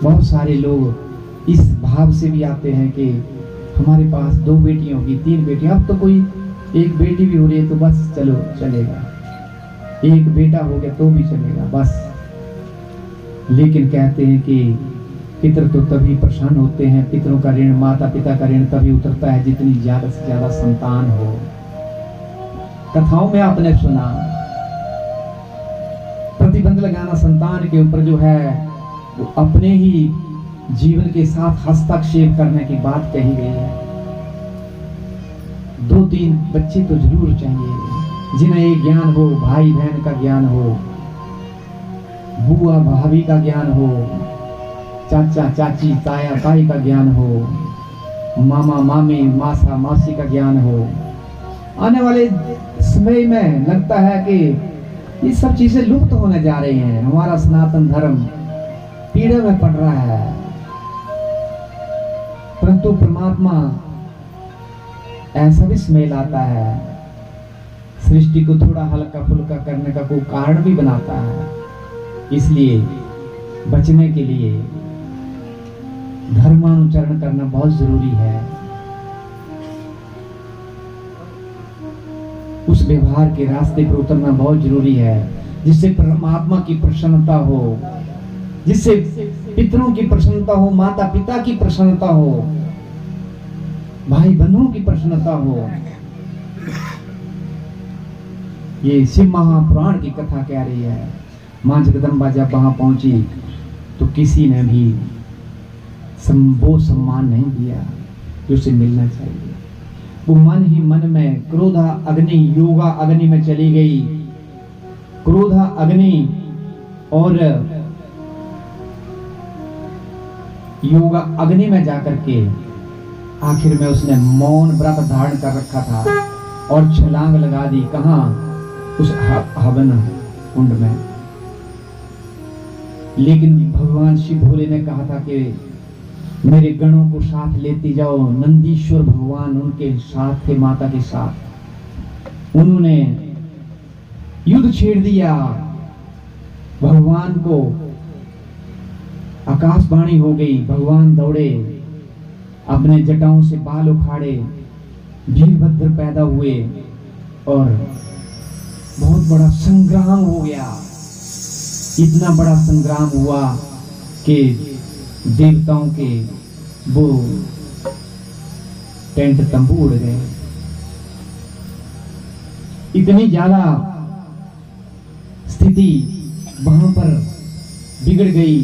बहुत सारे लोग इस भाव से भी आते हैं कि हमारे पास 2 बेटियां होगी, 3 बेटियां, अब तो कोई एक बेटी भी हो रही है तो बस चलो चलेगा, एक बेटा हो गया तो भी चलेगा बस। लेकिन कहते हैं कि पितर तो तभी प्रसन्न होते हैं, पितरों का ऋण, माता पिता का ऋण तभी उतरता है जितनी ज्यादा से ज्यादा संतान हो। कथाओं में आपने सुना प्रतिबंध लगाना संतान के ऊपर जो है वो अपने ही जीवन के साथ हस्तक्षेप करने की बात कही गई है। 2-3 बच्चे तो जरूर चाहिए जिन्हें एक ज्ञान हो, भाई बहन का ज्ञान हो, बुआ भाभी का ज्ञान हो, चाचा चाची ताया ताई का ज्ञान हो, मामा मामी मासा मासी का ज्ञान हो। आने वाले समय में लगता है कि ये सब चीजें लुप्त होने जा रही हैं, हमारा सनातन धर्म पीड़े में पड़ रहा है। परंतु परमात्मा ऐसा भी समय लाता है, सृष्टि को थोड़ा हल्का फुल्का करने का कोई कारण भी बनाता है। इसलिए बचने के लिए धर्मानुचरण करना बहुत जरूरी है। उस व्यवहार के रास्ते पर उतरना बहुत जरूरी है जिससे परमात्मा की प्रसन्नता हो, जिससे पितरों की प्रसन्नता हो, माता पिता की प्रसन्नता हो, भाई बंधुओं की प्रसन्नता हो। ये शिव महापुराण की कथा कह रही है। मां जगदम्बा जब वहां पहुंची तो किसी ने भी वो सम्मान नहीं दिया जो उसे मिलना चाहिए। वो मन ही मन में क्रोधा अग्नि योगा अग्नि में चली गई, क्रोधा अग्नि और योगा अग्नि में जाकर के आखिर में उसने मौन व्रत धारण कर रखा था और छलांग लगा दी। कहां? उस हवन कुंड में। लेकिन भगवान शिव भोले ने कहा था कि मेरे गणों को साथ लेती जाओ। नंदीश्वर भगवान उनके साथ थे, माता के साथ। उन्होंने युद्ध छेड़ दिया। भगवान को आकाशवाणी हो गई, भगवान दौड़े, अपने जटाओं से बाल उखाड़े, वीरभद्र पैदा हुए और बहुत बड़ा संग्राम हो गया। इतना बड़ा संग्राम हुआ कि देवताओं के वो टेंट तंबू उड़ गए। इतनी ज्यादा स्थिति वहां पर बिगड़ गई